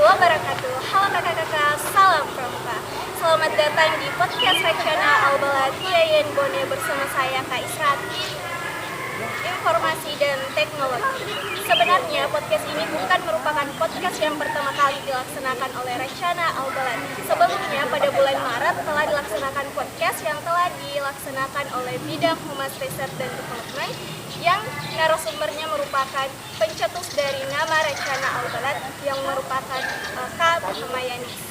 wabarakatuh. Halo kakak-kakak, salam pramuka. Selamat datang di podcast Racana Albalad Yayan Bone bersama saya Kak Israt, Informasi dan Teknologi. Sebenarnya podcast ini bukan merupakan podcast yang pertama kali dilaksanakan oleh Racana Albalad. Sebelumnya pada bulan Maret telah dilaksanakan podcast yang telah dilaksanakan oleh bidang Humas Research dan Development yang narasumbernya merupakan pencetus dari nama Racana Albalad yang merupakan Kak Humayanis.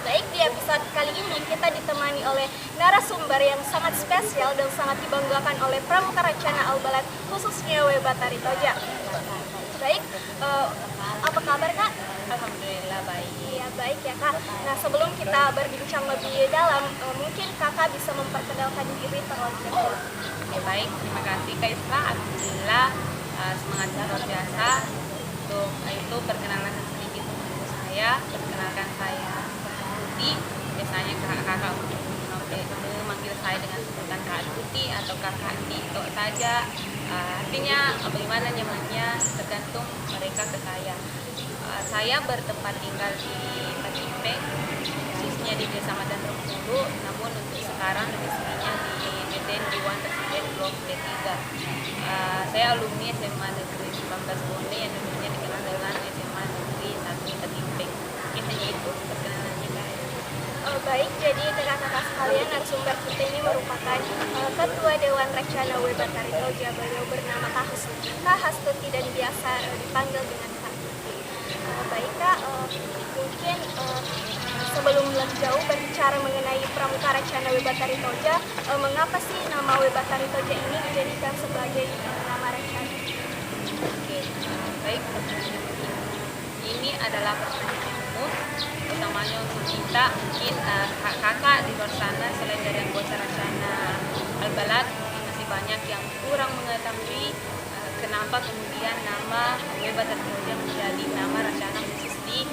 Baik, di episode kali ini kita ditemani oleh narasumber yang sangat spesial dan sangat dibanggakan oleh Pramuka Racana Albalad, khususnya W. Batari Toja. Baik, apa kabar Kak? Alhamdulillah baik. Iya, baik ya Kak. Nah, sebelum kita berbincang lebih dalam, mungkin Kakak bisa memperkenalkan diri terlebih dahulu. Oke, baik, terima kasih Kak Isra. Alhamdulillah semangat luar biasa. Untuk itu perkenalan sedikit untuk saya. Perkenalkan saya Tuti. Biasanya kakak-kakak itu manggil saya dengan sebutan Kak Tuti atau Kakak Andi itu saja. Artinya bagaimana nyamannya tergantung mereka ke saya. Saya bertempat tinggal di Patimpeng, khususnya di Desa Madan Rempulu, namun untuk sekarang domisilinya di Medan Diwan Presiden Blok D3. Saya alumni SMA Negeri 19 Bone yang dulunya dikenal dengan SMA Negeri 1 Patimpeng. Mungkin hanya itu perkenalannya Kak. Baik, jadi kakak-kakak sekalian, narasumber kita ini merupakan Ketua Dewan Racana W. Batari Toja. Beliau bernama Kak Hastuti dan biasa dipanggil dengan Kak Tuti. Baik Kak, mungkin sebelum lebih jauh berbicara mengenai Pramuka Racana W. Batari Toja, mengapa sih nama W. Batari Toja ini dijadikan sebagai nama Racana? Oke, baik. Ini adalah pertanyaan umum, utamanya untuk kita. Mungkin kakak di luar sana selain dari anggota Racana Albalad, masih banyak yang kurang mengetahui kenapa kemudian nama W. Batari Toja menjadi nama Racana khusus di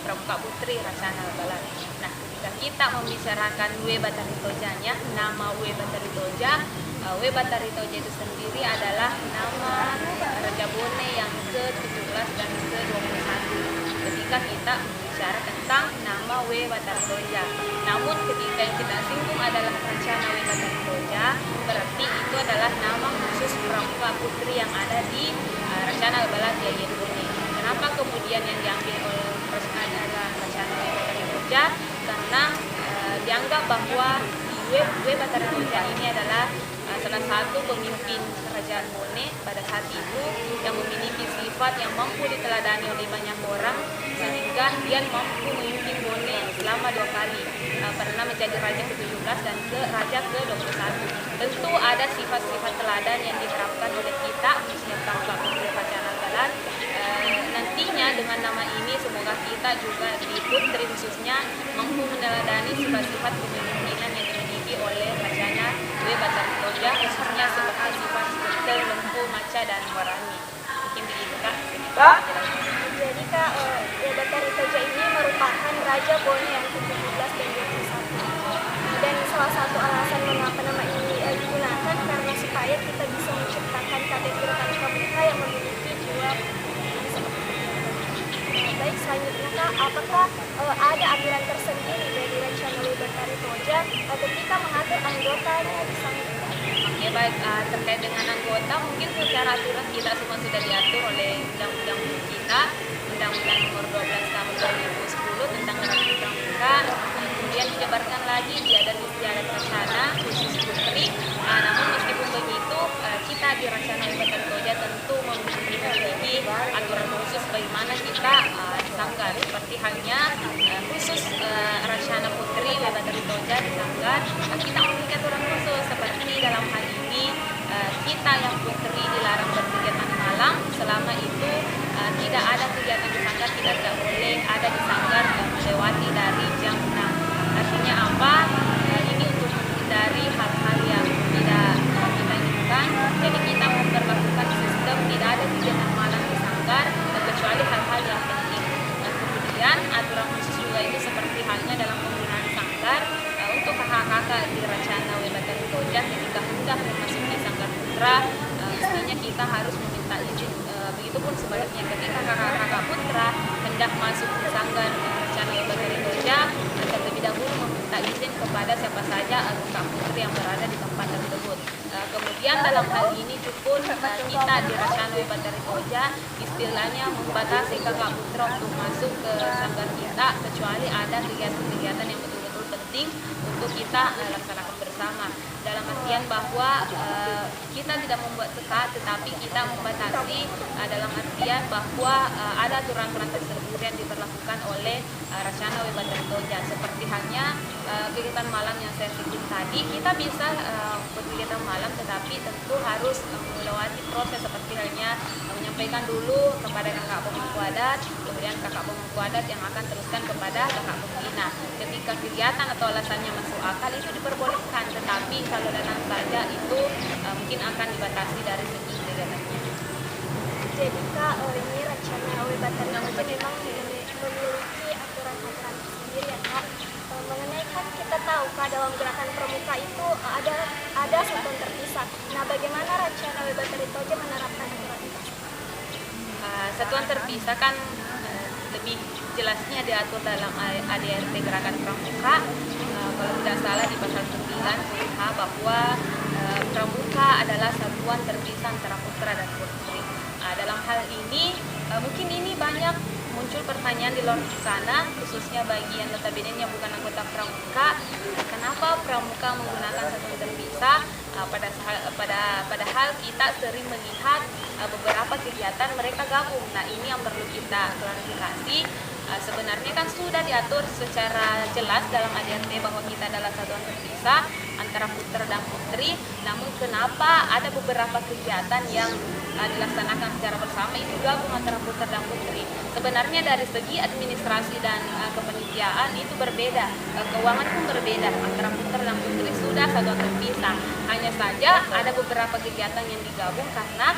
Pramuka Putri Racana Albalad. Nah, ketika kita membicarakan W. Batari Tojanya, nama W. Batari Toja, W. Batari Toja itu sendiri adalah nama Raja Bone yang ke-17 dan ke-21 ketika kita bicara tentang nama W. Batari Toja. Namun ketika yang kita singgung adalah Racana W. Batari Toja, berarti itu adalah nama khusus Pramuka Putri yang ada di Racana Albalad Yayan Bone. Kenapa kemudian yang diambil oleh Racana adalah Racana W. Batari Toja? Karena dianggap bahwa W. Batari Toja ini adalah salah satu pemimpin kerajaan Bone pada saat itu yang memiliki sifat yang mampu diteladani oleh banyak orang, sehingga dia mampu memimpin Bone selama 2 kali, pernah menjadi raja ke-17 dan raja ke-21. Tentu ada sifat-sifat teladan yang diterapkan oleh kita, khususnya Pramuka Putri Racana Albalad. Nantinya dengan nama ini semoga kita juga di Putri khususnya mampu meneladani sifat-sifat kepemimpinan yang dimiliki oleh Racana W. Batari Toja, khususnya seperti sifat gentle, lembut, maca, dan warani. Mungkin begitu Kak. Jadi Kak, W. Batari Toja ini merupakan Raja Bone yang ke-17 dan 21. Dan salah satu alasan mengapa nama ini digunakan karena supaya kita bisa menciptakan KTP Pramuka yang memiliki jiwa seperti itu. Baik, selanjutnya Kak, apakah ada aturan tersendiri dari Racana W. Batari Toja ketika mengatur anggotanya di sana? Oke, baik, terkait dengan anggota, mungkin secara aturan kita semua sudah diatur oleh undang-undang kita, Undang-Undang Nomor 12 Tahun 2010 tentang Karakter Pramuka. Kemudian dijabarkan lagi di adat istiadat Racana khusus Putri. Namun meskipun begitu, kita di Racana W. Batari Toja tentu memiliki aturan khusus bagaimana kita disanggar, seperti halnya khusus Racana Putri W. Batari Toja disanggar. Kita memiliki aturan khusus seperti dalam hal ini kita yang putri dilarang berkegiatan malam, selama itu tidak ada kegiatan di sanggar, kita tidak boleh ada di sanggar melewati dari jam 6. Artinya apa? Ini untuk menghindari hal-hal yang tidak kita inginkan. Jadi kita memperlakukan sistem tidak ada kegiatan malam di sanggar kecuali hal-hal yang penting. Dan kemudian aturan khusus juga itu seperti halnya dalam penggunaan sanggar untuk kakak-kakak di Racana W. Batari Toja ketika hendak memasuki sanggar putra, mestinya kita harus meminta izin. Begitupun sebaliknya ketika kakak-kakak putra hendak masuk ke Sanggar Rencana Wibatari Toja, terlebih dahulu meminta izin kepada siapa saja kakak putri yang berada di tempat tersebut. Kemudian dalam hal ini pun kita di Rencana Wibatari Toja istilahnya membatasi kakak putra untuk masuk ke sanggar kita kecuali ada kegiatan-kegiatan yang betul-betul penting untuk kita laksanakan bersama. Dalam artian bahwa kita tidak membuat sekat, tetapi kita membatasi dalam artian bahwa ada aturan-aturan tersebut yang diberlakukan oleh Rencana Wibatari Toja. Seperti hanya kegiatan malam yang saya sebut tadi, kita bisa berkegiatan malam, tetapi tentu harus melewati proses seperti halnya menyampaikan dulu kepada kakak pemangku adat, kemudian kakak pemangku adat yang akan teruskan kepada kakak pembina. Ketika kegiatan atau alasannya masuk akal itu diperbolehkan, tetapi kalau datang saja itu mungkin akan dibatasi dari segi kegiatannya. Jadi Kak, ini Rencana Wibatari Toja memang memiliki aturan-aturan tersendiri ya Kak. Mengenai kan kita tahu Kak, dalam gerakan pramuka itu ada satuan terpisah. Nah, bagaimana Rencana Wibatari Toja menerapkan aturan itu? Satuan terpisah kan lebih jelasnya diatur dalam ADRT Gerakan Pramuka. Kalau tidak salah di pasal 9 bahwa pramuka adalah satuan terpisah antara putra dan putri. Dalam hal ini mungkin ini banyak muncul pertanyaan di luar sana, khususnya bagi yang notabene bukan anggota pramuka, kenapa pramuka menggunakan satuan terpisah? Padahal kita sering melihat beberapa kegiatan mereka gabung. Nah, ini yang perlu kita klarifikasi. Sebenarnya kan sudah diatur secara jelas dalam ADRT bahwa kita adalah satuan terpisah antara putra dan putri. Namun kenapa ada beberapa kegiatan yang dilaksanakan secara bersama itu gabung antara putra dan putri? Sebenarnya dari segi administrasi dan kepanitiaan itu berbeda, keuangan pun berbeda, antara putra dan putri sudah satuan terpisah. Hanya saja ada beberapa kegiatan yang digabung karena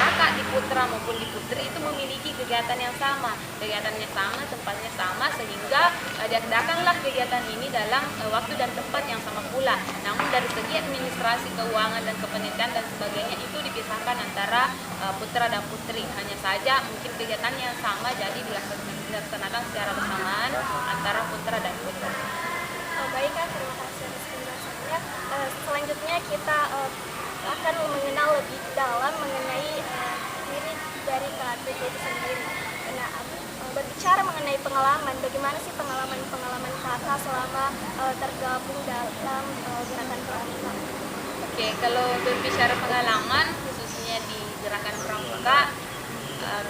kakak di putra maupun di putri itu memiliki kegiatan yang sama, tempatnya sama, sehingga diadakanlah kegiatan ini dalam waktu dan tempat yang sama pula. Namun dari segi administrasi, keuangan dan kepanitiaan dan sebagainya itu dipisahkan antara putra dan putri. Hanya saja mungkin kegiatannya yang sama, jadi dilaksanakan secara bersamaan antara putra dan putri. Baik Kak, terima kasih atas penjelasannya. Selanjutnya kita akan mengenal lebih dalam mengenai diri dari Kak Twitty itu sendiri. Nah, berbicara mengenai pengalaman, bagaimana sih pengalaman kakak selama tergabung dalam gerakan pramuka? Oke, kalau berbicara pengalaman khususnya di gerakan pramuka,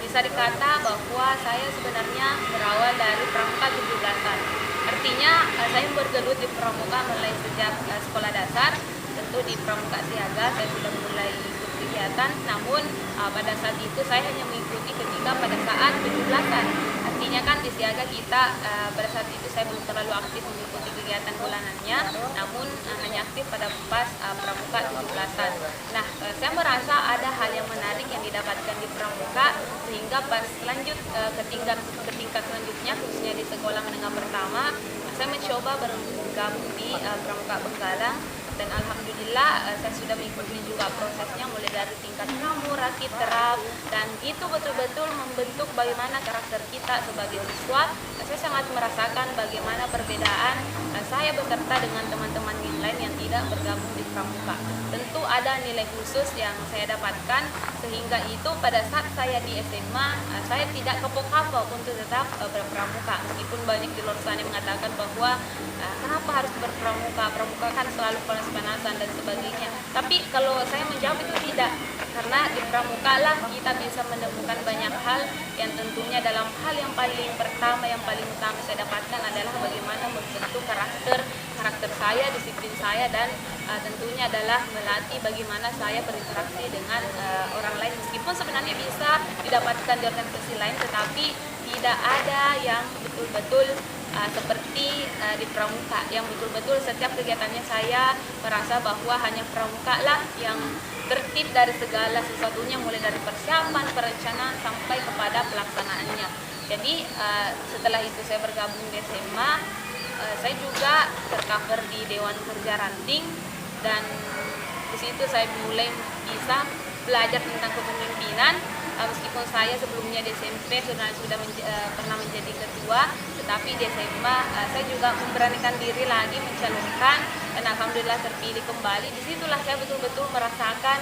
bisa dikata bahwa saya sebenarnya berawal dari pramuka 17-an. Artinya saya bergelut di pramuka mulai sejak sekolah dasar. Tentu di pramuka siaga saya sudah mulai ikut kegiatan, namun pada saat itu saya hanya mengikuti ketika pada saat 17-an. Artinya kan di siaga kita pada saat itu saya belum terlalu aktif mengikuti kegiatan bulanannya, namun hanya aktif pada pas pramuka 17-an. Nah, saya merasa ada hal yang menarik yang didapatkan di pramuka, sehingga pas lanjut ke tingkat selanjutnya, khususnya di sekolah menengah pertama, saya mencoba bergabung di pramuka Benggalang. Dan alhamdulillah saya sudah mengikuti juga prosesnya mulai dari tingkat pramu, rakit, terap, dan itu betul-betul membentuk bagaimana karakter kita sebagai siswa. Saya sangat merasakan bagaimana perbedaan saya beserta dengan teman-teman yang lain yang tidak bergabung di pramuka. Tentu ada nilai khusus yang saya dapatkan, sehingga itu pada saat saya di SMA saya tidak kapok-kapok untuk tetap berpramuka, meskipun banyak di luar sana mengatakan bahwa kenapa harus berpramuka, pramuka kan selalu panas-panasan dan sebagainya. Tapi kalau saya menjawab itu tidak, karena di pramuka lah kita bisa menemukan banyak hal yang tentunya dalam hal yang paling pertama, yang paling utama saya dapatkan adalah bagaimana membentuk karakter saya, disiplin saya, dan tentunya adalah melatih bagaimana saya berinteraksi dengan orang lain, meskipun sebenarnya bisa didapatkan di organisasi lain, tetapi tidak ada yang betul-betul seperti di pramuka, yang betul-betul setiap kegiatannya saya merasa bahwa hanya pramuka lah yang tertib dari segala sesuatunya, mulai dari persiapan, perencanaan sampai kepada pelaksanaannya. Jadi setelah itu saya bergabung di SMA, saya juga tercover di Dewan Kerja Ranting, dan di situ saya mulai bisa belajar tentang kepemimpinan. meskipun saya sebelumnya di SMP pernah menjadi ketua, tetapi di SMA saya juga memberanikan diri lagi mencalonkan dan alhamdulillah terpilih kembali. Disitulah saya betul-betul merasakan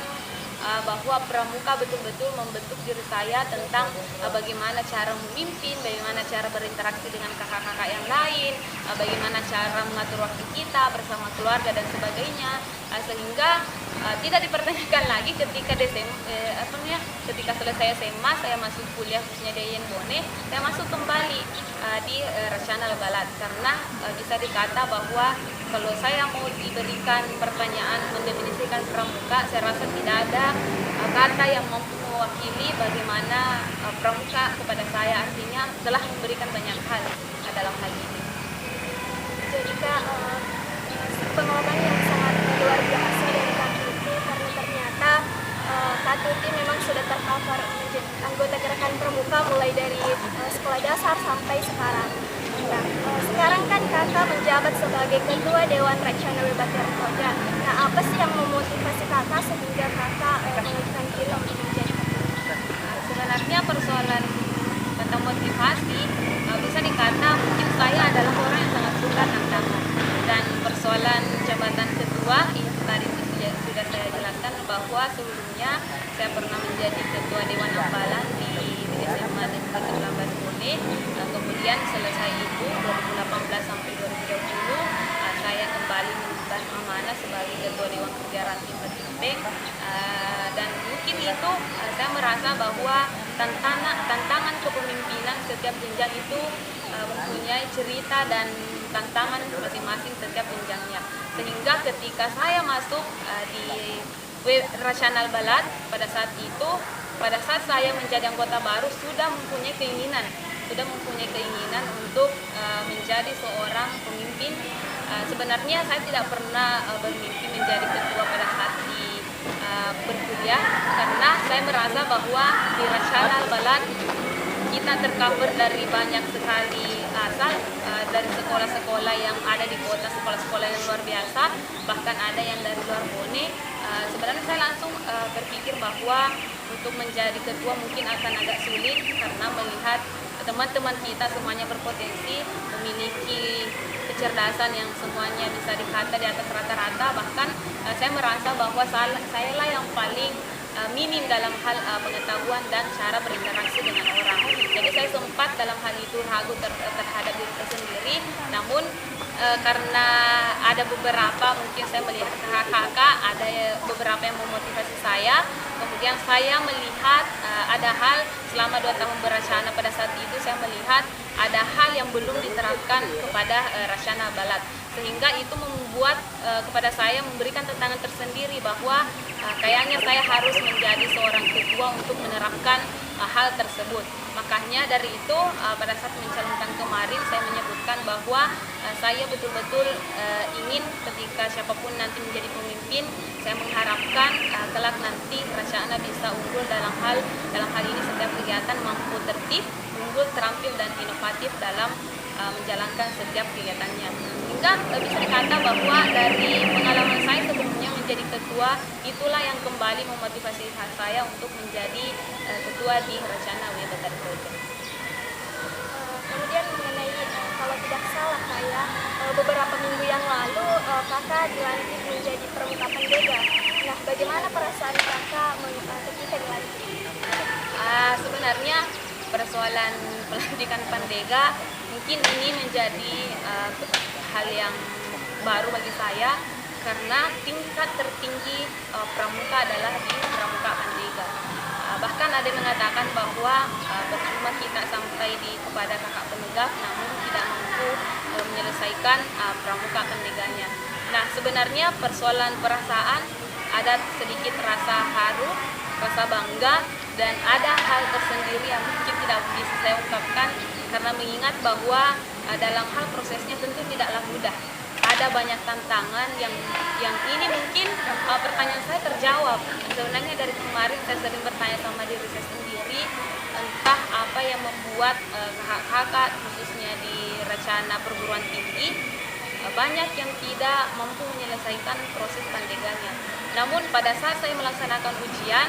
bahwa pramuka betul-betul membentuk diri saya tentang bagaimana cara memimpin, bagaimana cara berinteraksi dengan kakak-kakak yang lain, bagaimana cara mengatur waktu kita bersama keluarga dan sebagainya, sehingga tidak dipertanyakan lagi ketika selesai SMA saya masuk kuliah khususnya di IAIN Bone, saya masuk kembali di Racana Al-Balad karena bisa dikata bahwa kalau saya mau diberikan pertanyaan mendefinisikan pramuka, saya rasa tidak ada kata yang mampu mewakili bagaimana pramuka kepada saya, artinya telah memberikan banyak hal dalam hal ini. Jadi Kak, pengalaman yang sangat luar biasa dari Kak Tuti, karena ternyata Kak Tuti memang sudah tercover menjadi anggota gerakan pramuka mulai dari sekolah dasar sampai sekarang. Nah, sekarang kan kakak menjabat sebagai ketua Dewan Racana Webater Koja. Nah, apa sih yang memotivasi kakak sehingga kakak mengajukan diri untuk menjadi ketua? Sebenarnya persoalan kata motivasi bisa dikata mungkin saya adalah orang yang sangat suka tantangan, dan persoalan jabatan ketua itu tadi sudah saya jelaskan bahwa sebelumnya saya pernah menjadi ketua Dewan Ambalan di SMA Negeri 19 Bone. Kemudian selesai itu 2018 sampai 2020 saya kembali mengemban amanah sebagai ketua Dewan Kerja Ranting Betimpeng, dan mungkin itu saya merasa bahwa tantangan kepemimpinan setiap jenjang itu mempunyai cerita dan tantangan masing-masing setiap jenjangnya, sehingga ketika saya masuk di Racana Al-Balad pada saat saya menjadi anggota baru sudah mempunyai keinginan untuk menjadi seorang pemimpin. Sebenarnya saya tidak pernah bermimpi menjadi ketua pada saat berkuliah, karena saya merasa bahwa di Racana Al-Balad kita tercover dari banyak sekali asal, dari sekolah-sekolah yang ada di kota, sekolah-sekolah yang luar biasa, bahkan ada yang dari luar Bone. Sebenarnya saya langsung berpikir bahwa untuk menjadi ketua mungkin akan agak sulit karena melihat teman-teman kita semuanya berpotensi, memiliki kecerdasan yang semuanya bisa dikata di atas rata-rata. Bahkan saya merasa bahwa saya lah yang paling minim dalam hal pengetahuan dan cara berinteraksi dengan orang. Jadi saya sempat dalam hal itu ragu terhadap diri saya sendiri. Namun karena ada beberapa, mungkin saya melihat kakak-kakak, ada beberapa yang memotivasi saya. Kemudian saya melihat ada hal selama 2 tahun beracana pada saat itu, saya melihat ada hal yang belum diterapkan kepada Racana Balad, sehingga itu membuat kepada saya memberikan tantangan tersendiri bahwa kayaknya saya harus menjadi seorang ketua untuk menerapkan hal tersebut. Makanya dari itu pada saat mencalonkan kemarin saya menyebutkan bahwa saya betul-betul ingin ketika siapapun nanti menjadi pemimpin, saya mengharapkan kelak nanti Racana bisa unggul dalam hal ini setiap kegiatan mampu tertib, unggul, terampil dan inovatif dalam menjalankan setiap kegiatannya. Hingga bisa dikata bahwa dari pengalaman saya sebelumnya menjadi ketua, itulah yang kembali memotivasi saya untuk menjadi ketua di Racana Webater Koja. Kemudian mengenai kalau tidak salah saya beberapa minggu yang lalu kakak dilantik menjadi pramuka Pandega. Nah, bagaimana perasaan kakak ketika dilantik? Sebenarnya persoalan pelantikan Pandega mungkin ini menjadi hal yang baru bagi saya, karena tingkat tertinggi pramuka adalah di pramuka Pandega. Bahkan ada yang mengatakan bahwa percuma kita sampai kepada kakak penegak namun tidak mampu menyelesaikan pramuka Pandeganya. Nah, sebenarnya persoalan perasaan ada sedikit rasa haru, rasa bangga, dan ada hal tersendiri yang mungkin tidak bisa saya ungkapkan karena mengingat bahwa dalam hal prosesnya tentu tidaklah mudah. Ada banyak tantangan yang ini mungkin pertanyaan saya terjawab. Sebenarnya dari kemarin saya sering bertanya sama diri saya sendiri, entah apa yang membuat kakak-kakak khususnya di Racana perguruan tinggi banyak yang tidak mampu menyelesaikan proses Pandeganya. Namun pada saat saya melaksanakan ujian,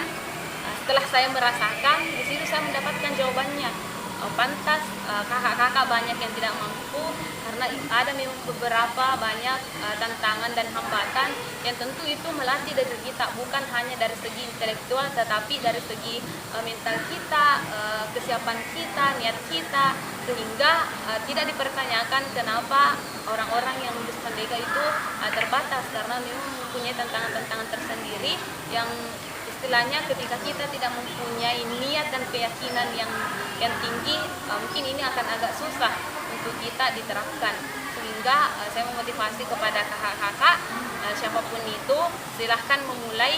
setelah saya merasakan, di situ saya mendapatkan jawabannya. Pantas kakak-kakak banyak yang tidak mampu karena ada memang beberapa banyak tantangan dan hambatan yang tentu itu melatih dari kita, bukan hanya dari segi intelektual tetapi dari segi mental kita, kesiapan kita, niat kita, sehingga tidak dipertanyakan kenapa orang-orang yang lulus Pandega itu terbatas karena memang mempunyai tantangan-tantangan tersendiri yang istilahnya ketika kita tidak mempunyai niat dan keyakinan yang tinggi, mungkin ini akan agak susah untuk kita diterapkan. Sehingga saya memotivasi kepada kakak-kakak, siapapun itu silahkan memulai,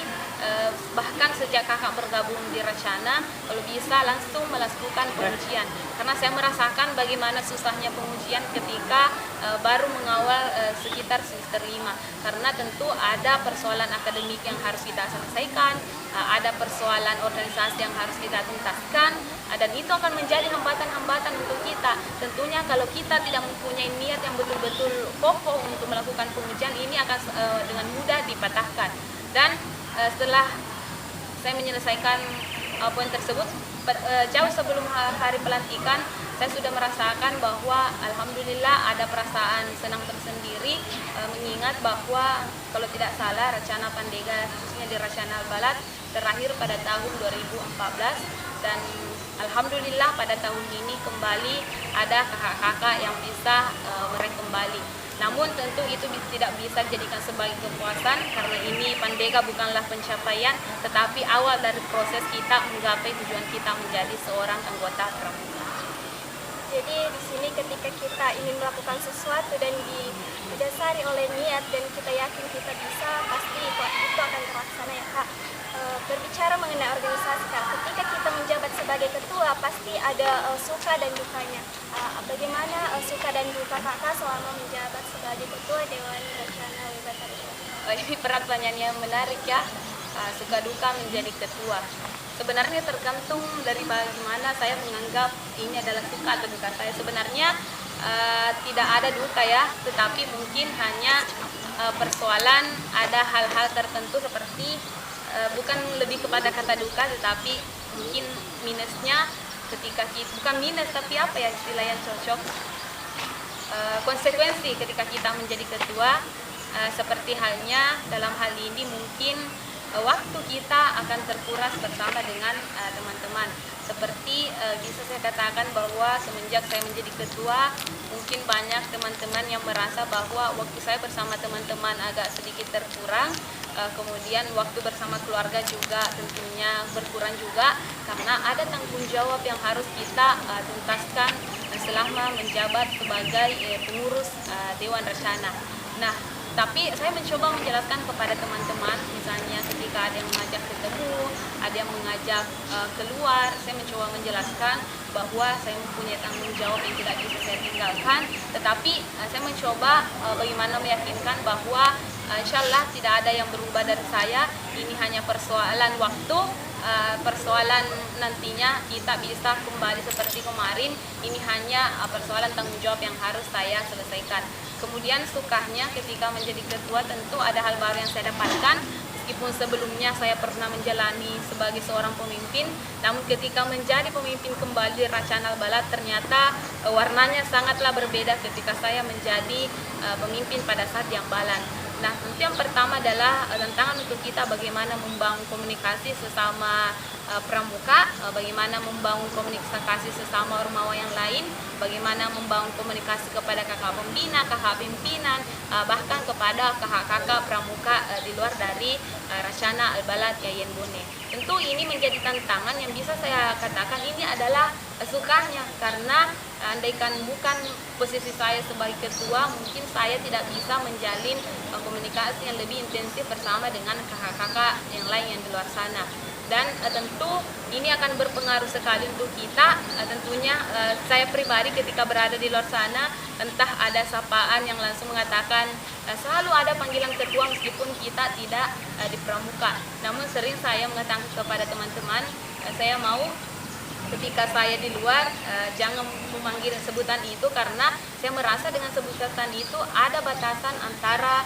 bahkan sejak kakak bergabung di Racana, kalau bisa langsung melakukan pengujian. Karena saya merasakan bagaimana susahnya pengujian ketika baru mengawal sekitar semester 5. Karena tentu ada persoalan akademik yang harus kita selesaikan, ada persoalan organisasi yang harus kita tuntaskan, dan itu akan menjadi hambatan-hambatan untuk kita. Tentunya kalau kita tidak mempunyai niat yang betul-betul kokoh untuk melakukan pengujian, ini akan dengan mudah dipatahkan. Dan setelah saya menyelesaikan poin tersebut, jauh sebelum hari pelantikan, saya sudah merasakan bahwa alhamdulillah ada perasaan senang tersendiri, mengingat bahwa kalau tidak salah Racana Pandega, khususnya di Racana Albalat, terakhir pada tahun 2014, dan alhamdulillah pada tahun ini kembali ada kakak-kakak yang bisa meraih kembali. Namun tentu itu tidak bisa dijadikan sebagai kepuasan karena ini Pandega bukanlah pencapaian, tetapi awal dari proses kita menggapai tujuan kita menjadi seorang anggota pramuka. Jadi di sini ketika kita ingin melakukan sesuatu dan didasari oleh niat dan kita yakin kita bisa, pasti itu akan terlaksana ya Kak. Berbicara mengenai organisasi Kak, ketika kita menjabat sebagai ketua pasti ada suka dan dukanya. Bagaimana suka dan duka Kakak selama menjabat sebagai ketua Dewan Racana Wibatari? Ini pertanyaan yang menarik ya, suka duka menjadi ketua. Sebenarnya tergantung dari bagaimana saya menganggap ini adalah suka atau duka saya. Sebenarnya tidak ada duka ya, tetapi mungkin hanya persoalan ada hal-hal tertentu seperti bukan lebih kepada kata duka, tetapi mungkin minusnya ketika kita, bukan minus tapi apa ya istilah yang cocok, konsekuensi ketika kita menjadi ketua, seperti halnya dalam hal ini mungkin waktu kita akan terkuras bersama dengan teman-teman. Seperti bisa saya katakan bahwa semenjak saya menjadi ketua, mungkin banyak teman-teman yang merasa bahwa waktu saya bersama teman-teman agak sedikit terkurang. Kemudian waktu bersama keluarga juga tentunya berkurang juga karena ada tanggung jawab yang harus kita tuntaskan selama menjabat sebagai pengurus Dewan Racana. Nah, tapi saya mencoba menjelaskan kepada teman-teman, misalnya ketika ada yang mengajak ketemu, ada yang mengajak keluar, saya mencoba menjelaskan bahwa saya mempunyai tanggung jawab yang tidak bisa saya tinggalkan, tetapi saya mencoba bagaimana meyakinkan bahwa insya Allah tidak ada yang berubah dari saya, ini hanya persoalan waktu, persoalan nantinya kita bisa kembali seperti kemarin, ini hanya persoalan tanggung jawab yang harus saya selesaikan. Kemudian sukanya ketika menjadi ketua tentu ada hal baru yang saya dapatkan, meskipun sebelumnya saya pernah menjalani sebagai seorang pemimpin, namun ketika menjadi pemimpin kembali di Racana Albalat ternyata warnanya sangatlah berbeda ketika saya menjadi pemimpin pada saat di Ambalan. Nah, tentu yang pertama adalah tantangan untuk kita bagaimana membangun komunikasi sesama pramuka, bagaimana membangun komunikasi sesama ormawa yang lain, bagaimana membangun komunikasi kepada kakak pembina, kakak pimpinan, bahkan kepada kakak-kakak pramuka di luar dari Racana Albalat Yayan Bone. Tentu ini menjadi tantangan yang bisa saya katakan ini adalah sukanya, karena andaikan bukan posisi saya sebagai ketua, mungkin saya tidak bisa menjalin komunikasi yang lebih intensif bersama dengan kakak-kakak yang lain yang di luar sana. Dan tentu ini akan berpengaruh sekali untuk kita. Tentunya saya pribadi ketika berada di luar sana, entah ada sapaan yang langsung mengatakan selalu ada panggilan ketua meskipun kita tidak di pramuka. Namun sering saya mengatakan kepada teman-teman, saya mau ketika saya di luar jangan memanggil sebutan itu, karena saya merasa dengan sebutan itu ada batasan antara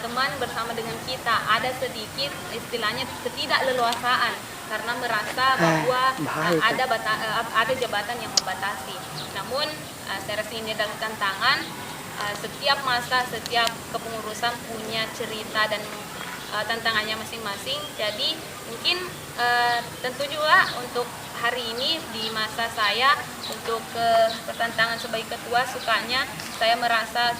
teman bersama dengan kita, ada sedikit istilahnya ketidakleluasaan. karena merasa bahwa bahaya itu. ada jabatan yang membatasi. Namun saya rasa ini adalah tantangan. Setiap masa, setiap kepengurusan punya cerita dan tantangannya masing-masing. Jadi mungkin tentu juga untuk hari ini di masa saya untuk ketantangan sebagai ketua, sukanya saya merasa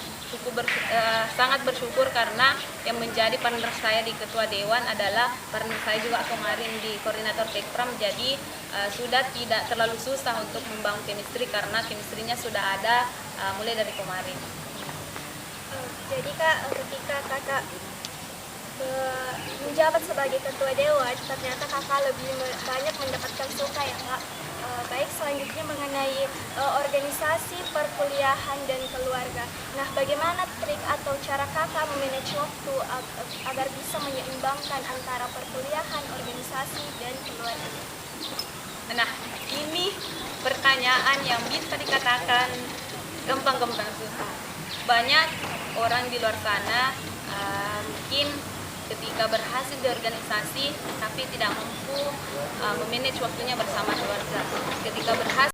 sangat bersyukur karena yang menjadi partner saya di ketua dewan adalah partner saya juga kemarin di koordinator Tekpram. Jadi sudah tidak terlalu susah untuk membangun chemistry karena chemistry-nya sudah ada mulai dari kemarin. Jadi Kak, ketika Kakak menjabat sebagai ketua dewan, ternyata Kakak lebih banyak mendapatkan suka ya Kak. Baik, selanjutnya mengenai organisasi, perkuliahan, dan keluarga. Nah, bagaimana trik atau cara Kakak memanage waktu agar bisa menyeimbangkan antara perkuliahan, organisasi, dan keluarga? Nah, ini pertanyaan yang bisa dikatakan gampang-gampang susah. Banyak orang di luar sana mungkin ketika berhasil di organisasi tapi tidak mampu memanage waktunya bersama keluarga. Ketika berhasil